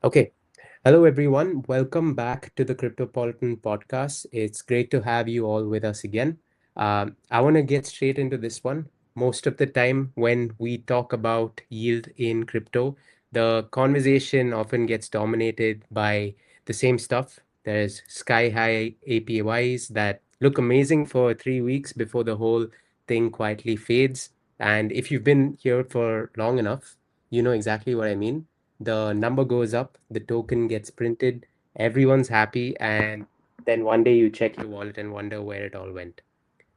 Okay. Hello, everyone. Welcome back to the Cryptopolitan podcast. It's great to have you all with us again. I want to get straight into this one. Most of the time, when we talk about yield in crypto, the conversation often gets dominated by the same stuff. There's sky high APYs that look amazing for 3 weeks before the whole thing quietly fades. And if you've been here for long enough, you know exactly what I mean. The number goes up, the token gets printed, everyone's happy, and then one day you check your wallet and wonder where it all went.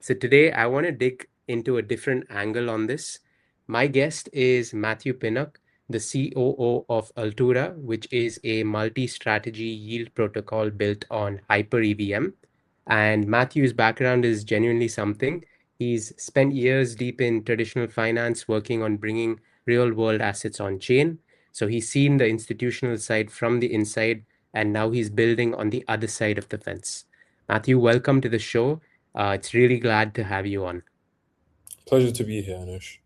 So today I want to dig into a different angle on this. My guest is Matthew Pinnock, the COO of Altura, which is a multi-strategy yield protocol built on Hyper EVM. And Matthew's background is genuinely something. He's spent years deep in traditional finance working on bringing real-world assets on chain. So he's seen the institutional side from the inside, and now he's building on the other side of the fence. Matthew, welcome to the show. It's really glad to have you on. Pleasure to be here, Anush.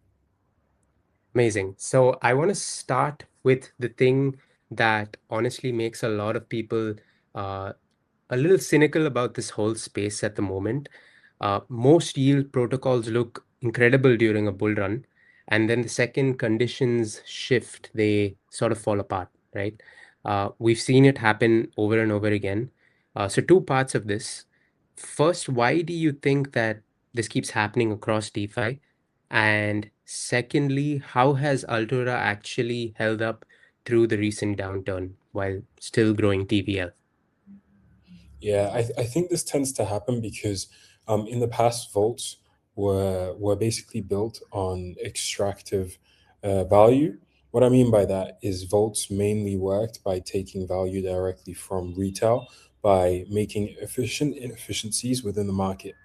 Amazing. So I want to start with the thing that honestly makes a lot of people uh, a little cynical about this whole space at the moment. Most yield protocols look incredible during a bull run, and then the second conditions shift, they sort of fall apart, right? We've seen it happen over and over again. So two parts of this. First, why do you think that this keeps happening across DeFi? And secondly, how has Altura actually held up through the recent downturn while still growing TVL? Yeah, I think this tends to happen because in the past, vaults were basically built on extractive value. What I mean by that is vaults mainly worked by taking value directly from retail by making efficient inefficiencies within the market.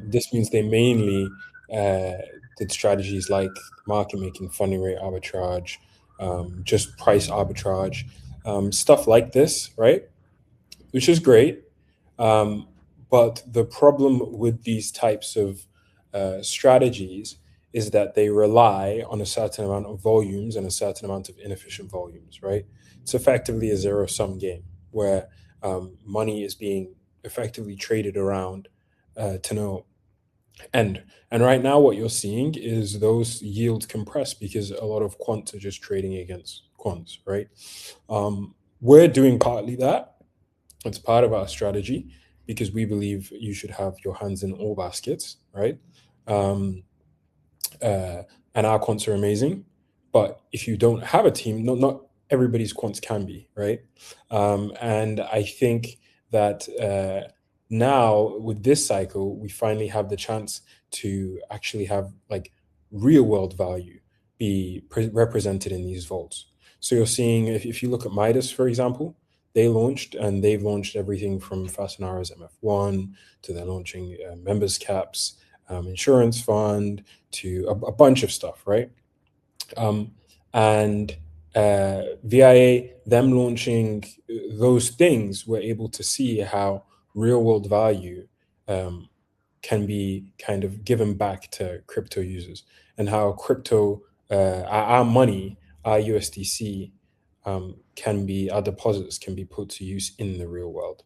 This means they mainly uh, did strategies like market making, funding rate arbitrage, just price arbitrage, stuff like this, right? Which is great. Um, but the problem with these types of strategies is that they rely on a certain amount of volumes and a certain amount of inefficient volumes, right? It's effectively a zero sum game where money is being effectively traded around to no end. And right now, what you're seeing is those yields compress because a lot of quants are just trading against quants, right? We're doing partly that. It's part of our strategy because we believe you should have your hands in all baskets, right? Um, uh, and our quants are amazing. But if you don't have a team, not everybody's quants can be, right? And I think that now with this cycle, we finally have the chance to actually have like real world value be represented in these vaults. So you're seeing, if you look at Midas, for example, they've launched everything from Fastenara's MF1 to they're launching members caps, insurance fund, to a bunch of stuff, right? Um, and VIA, them launching those things, we're able to see how real world value um, can be kind of given back to crypto users and how crypto, our money, our USDC, our deposits can be put to use in the real world.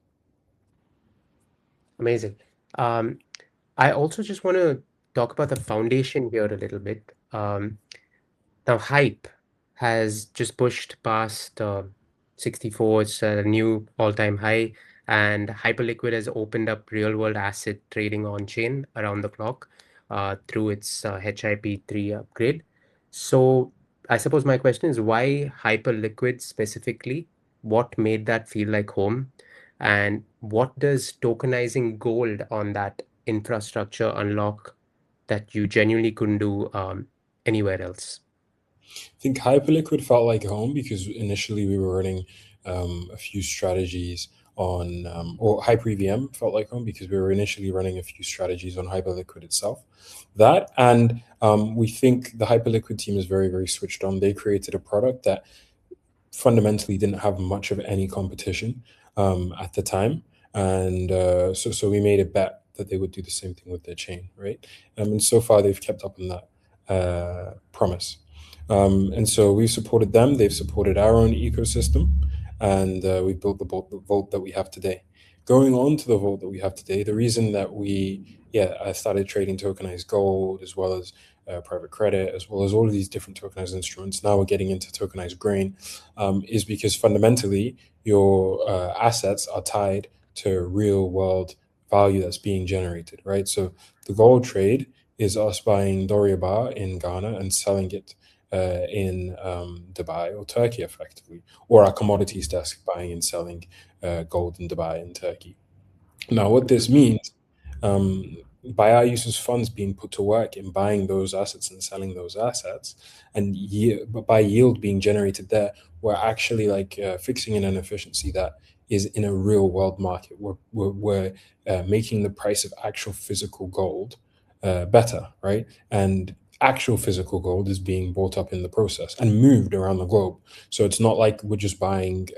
Amazing. Um, I also just want to talk about the foundation here a little bit. Now, Hype has just pushed past 64. It's a new all-time high, and Hyperliquid has opened up real-world asset trading on-chain around the clock through its HIP-3 upgrade. So I suppose my question is why Hyperliquid specifically? What made that feel like home? And what does tokenizing gold on that infrastructure unlock that you genuinely couldn't do anywhere else? I think Hyperliquid felt like home because initially we were running a few strategies on, or Hyper EVM felt like home because we were initially running a few strategies on Hyperliquid itself. That and we think the Hyperliquid team is very, very switched on. They created a product that fundamentally didn't have much of any competition at the time, and so we made a bet that they would do the same thing with their chain, right? And so far they've kept up on that promise. And so we've supported them. They've supported our own ecosystem, and we've built the vault that we have today. Going on to the vault that we have today, the reason that I started trading tokenized gold as well as private credit, as well as all of these different tokenized instruments. Now we're getting into tokenized grain, is because fundamentally your assets are tied to real world value that's being generated, right? So the gold trade is us buying Doria Bar in Ghana and selling it in Dubai or Turkey, effectively, or our commodities desk buying and selling gold in Dubai and Turkey. Now, what this means, by our users' funds being put to work in buying those assets and selling those assets, and by yield being generated there, we're actually like fixing in an efficiency that is in a real world market. We're making the price of actual physical gold better, right? And actual physical gold is being bought up in the process and moved around the globe. So it's not like we're just buying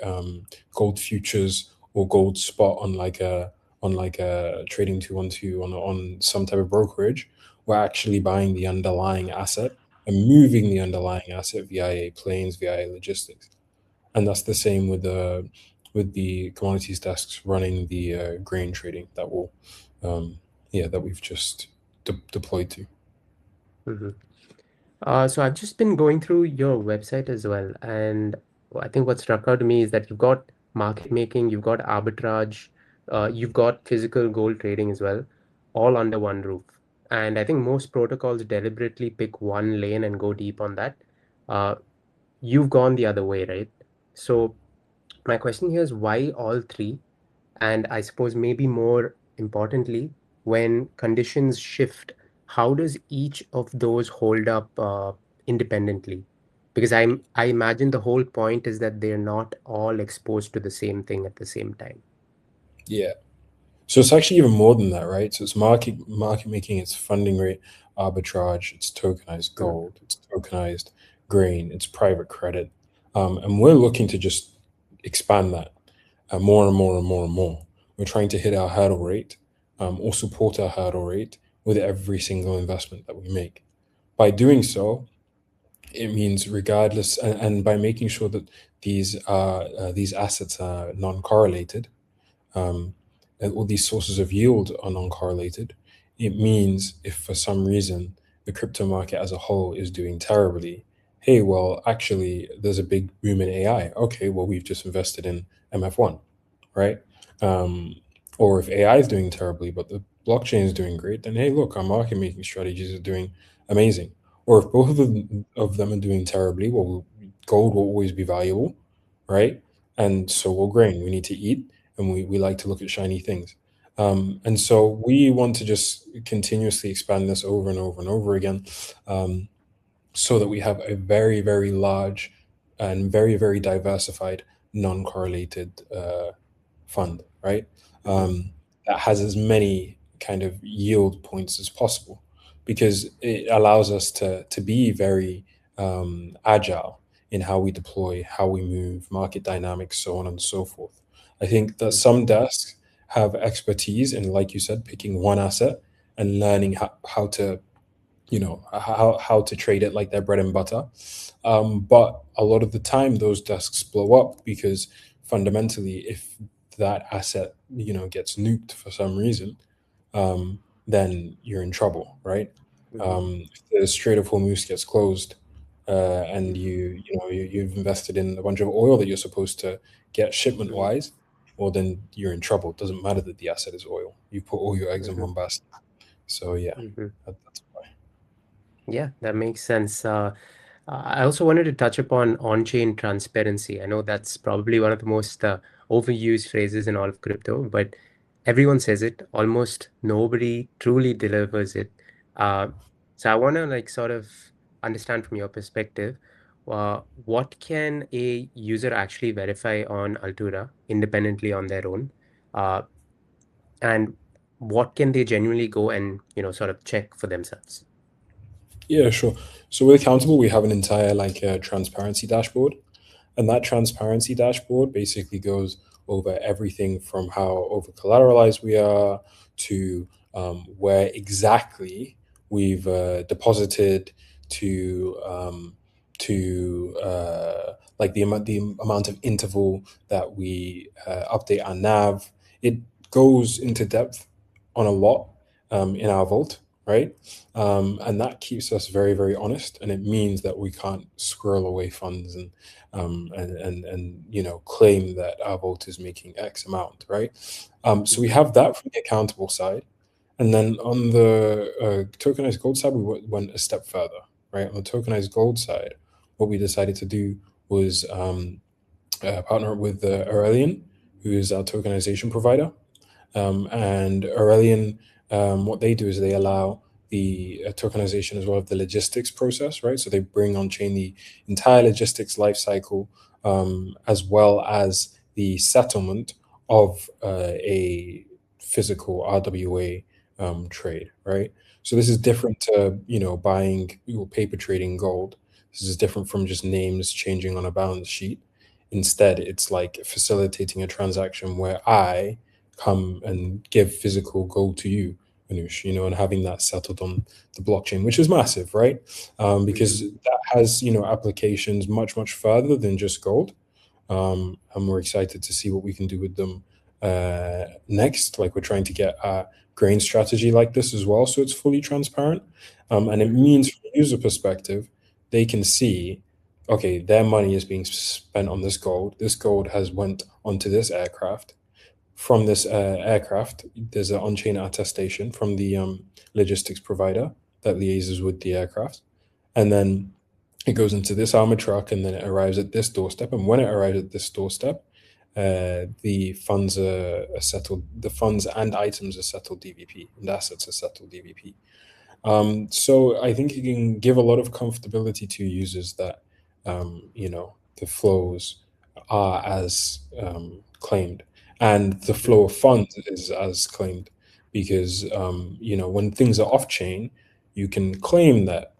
gold futures or gold spot on like a trading 212 on some type of brokerage. We're actually buying the underlying asset and moving the underlying asset via planes, via logistics. And that's the same with the commodities desks running the grain trading that will that we've just deployed to. Mhm. So I've just been going through your website as well, and I think what struck out to me is that you've got market making, you've got arbitrage, you've got physical gold trading as well, all under one roof. And I think most protocols deliberately pick one lane and go deep on that. Uh, you've gone the other way, right? So my question here is why all three? And I suppose maybe more importantly, when conditions shift, how does each of those hold up independently? Because I imagine the whole point is that they're not all exposed to the same thing at the same time. Yeah. So it's actually even more than that, right? So it's market making, it's funding rate arbitrage, it's tokenized Mm, gold, it's tokenized grain, it's private credit, and we're looking to just expand that more and more and more and more. We're trying to hit our hurdle rate or support our hurdle rate with every single investment that we make. By doing so, it means regardless, and by making sure that these assets are non-correlated, um, and all these sources of yield are non-correlated, it means if for some reason the crypto market as a whole is doing terribly, hey, well, actually, there's a big boom in AI. Okay, well, we've just invested in MF1, right? Um, or if AI is doing terribly, but the blockchain is doing great, then hey, look, our market making strategies are doing amazing. Or if both of them are doing terribly, well, gold will always be valuable, right? And so will grain. We need to eat, and we like to look at shiny things. And so we want to just continuously expand this over and over and over again, um, so that we have a very, very large and very, very diversified, non-correlated fund, right? mhm, That has as many kind of yield points as possible, because it allows us to be very agile in how we deploy, how we move, market dynamics, so on and so forth. I think that mhm, some desks have expertise in, like you said, picking one asset and learning how to how to trade it like their bread and butter. But a lot of the time those desks blow up because fundamentally, if that asset gets nuked for some reason, um, then you're in trouble, right? mhm, If the Strait of Hormuz gets closed, and mhm, you've invested in a bunch of oil that you're supposed to get shipment mhm, wise, well, then you're in trouble. It doesn't matter that the asset is oil. You put all your eggs in mhm, one basket. So yeah, mhm. that's why. Yeah, that makes sense. I also wanted to touch upon on-chain transparency. I know that's probably one of the most overused phrases in all of crypto, but everyone says it. Almost nobody truly delivers it. Uh, so I want to like sort of understand from your perspective, what can a user actually verify on Altura independently on their own, uh, and what can they genuinely go and sort of check for themselves? Yeah, sure. So with Accountable, we have an entire transparency dashboard, and that transparency dashboard basically goes over everything from how over collateralized we are to where exactly we've deposited to to like the amount of interval that we update our nav. It goes into depth on a lot in our vault, right? And that keeps us very, very honest, and it means that we can't squirrel away funds and claim that our vault is making X amount, right? So we have that from the accountable side, and then on the tokenized gold side, we went a step further, right? On the tokenized gold side, what we decided to do was partner with Aurelian, who is our tokenization provider. And Aurelian, what they do is they allow the tokenization as well of the logistics process, right? So they bring on chain the entire logistics lifecycle, as well as the settlement of a physical RWA trade, right? So this is different to buying or paper trading gold. This is different from just names changing on a balance sheet. Instead, it's like facilitating a transaction where I come and give physical gold to you, Anush, and having that settled on the blockchain, which is massive, right? Because that has, applications much, much further than just gold. And we're excited to see what we can do with them next. Like, we're trying to get a grain strategy like this as well, so it's fully transparent. And it means from a user perspective, they can see, okay, their money is being spent on this gold. This gold has went onto this aircraft. From this aircraft, there's an on-chain attestation from the logistics provider that liaises with the aircraft. And then it goes into this armored truck, and then it arrives at this doorstep. And when it arrives at this doorstep, the funds are settled. The funds and items are settled DVP, and assets are settled DVP. So I think it can give a lot of comfortability to users that the flows are as claimed, and the flow of funds is as claimed, because when things are off chain, you can claim that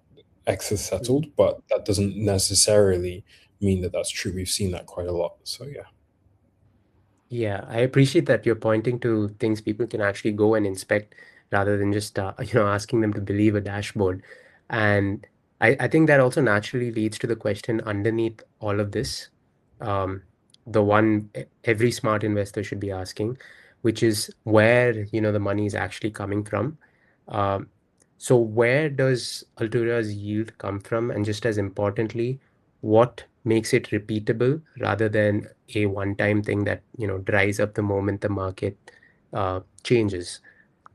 X is settled, but that doesn't necessarily mean that that's true. We've seen that quite a lot. So yeah. Yeah, I appreciate that you're pointing to things people can actually go and inspect rather than just asking them to believe a dashboard. And I think that also naturally leads to the question underneath all of this, the one every smart investor should be asking, which is where the money is actually coming from. So where does Altura's yield come from? And just as importantly, what makes it repeatable rather than a one-time thing that dries up the moment the market changes?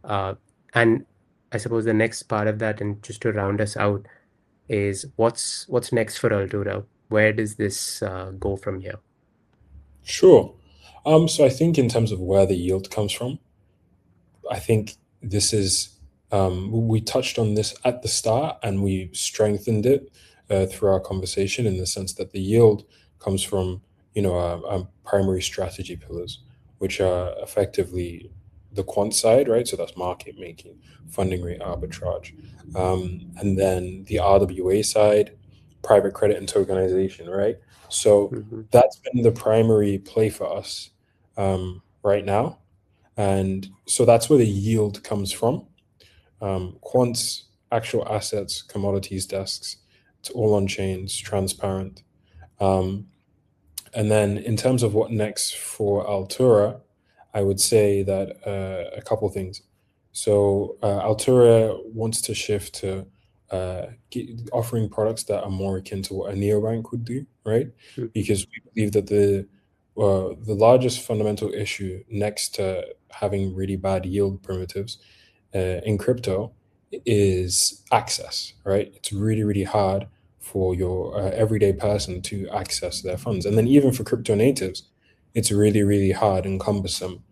And I suppose the next part of that, and just to round us out, is what's next for Altura? Where does this go from here? Sure. So I think in terms of where the yield comes from, I think this is we touched on this at the start, and we strengthened it through our conversation, in the sense that the yield comes from our primary strategy pillars, which are effectively the quant side, right? So that's market making, funding rate arbitrage, and then the RWA side, private credit and tokenization, right? So that's been the primary play for us right now. And so that's where the yield comes from. Quants, actual assets, commodities desks, it's all on chains, transparent. And then in terms of what next for Altura, I would say that a couple things. So Altura wants to shift to offering products that are more akin to what a neobank would do, right? Because we believe that the largest fundamental issue, next to having really bad yield primitives in crypto, is access, right? It's really, really hard for your everyday person to access their funds. And then even for crypto natives, it's really, really hard and cumbersome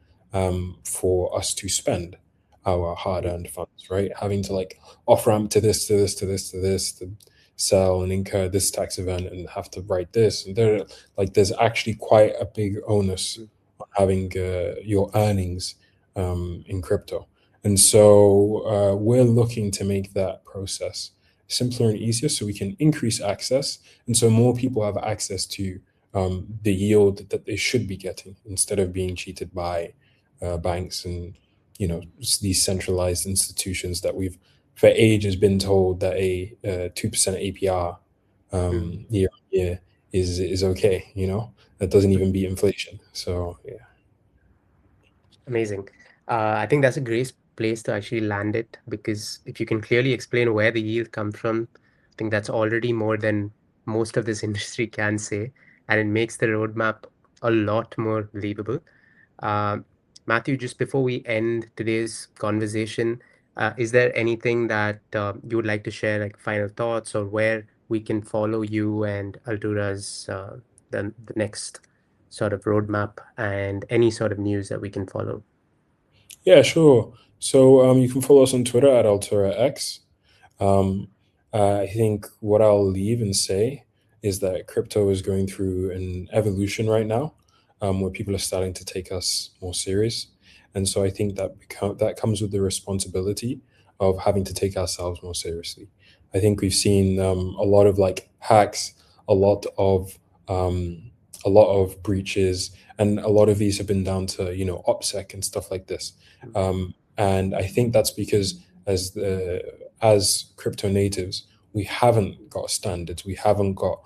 for us to spend our hard-earned funds, right? Having to like off-ramp to this, to this, to this, to this, to sell and incur this tax event and have to write this. And there's actually quite a big onus on having your earnings in crypto. And so we're looking to make that process simpler and easier, so we can increase access, and so more people have access to the yield that they should be getting, instead of being cheated by banks and these centralized institutions that we've for ages been told that a 2% APR year on year is okay. You know, that doesn't even beat inflation. So yeah. Amazing. I think that's a great place to actually land it, because if you can clearly explain where the yield comes from, I think that's already more than most of this industry can say, and it makes the roadmap a lot more believable. Um, Matthew, just before we end today's conversation, is there anything that you would like to share, like final thoughts, or where we can follow you and Altura's the next sort of roadmap and any sort of news that we can follow? Yeah, sure. So you can follow us on Twitter at AlturaX. Um, I think what I'll leave and say is that crypto is going through an evolution right now, where people are starting to take us more serious, and so I think that comes with the responsibility of having to take ourselves more seriously. I think we've seen a lot of like hacks, a lot of um, a lot of breaches, and a lot of these have been down to OPSEC and stuff like this. And I think that's because as crypto natives, we haven't got standards, we haven't got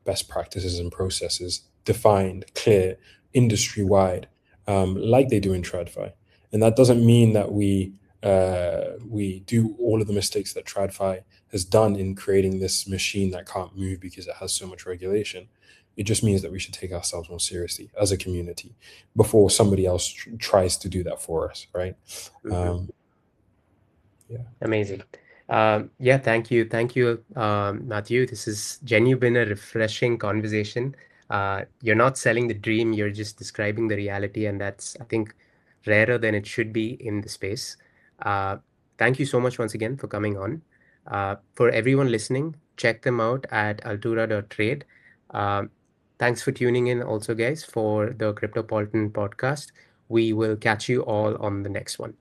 best practices and processes defined, clear, industry wide, like they do in TradFi. And that doesn't mean that we do all of the mistakes that TradFi has done in creating this machine that can't move because it has so much regulation. It just means that we should take ourselves more seriously as a community before somebody else tries to do that for us, right? Mhm. Um, yeah. Amazing. Yeah, thank you. Thank you, Matthew. This has genuinely been a refreshing conversation. You're not selling the dream, you're just describing the reality, and that's, I think, rarer than it should be in the space. Uh, Thank you so much once again for coming on. For everyone listening, check them out at altura.trade. Um, Thanks for tuning in also, guys, for the Cryptopolitan podcast. We will catch you all on the next one.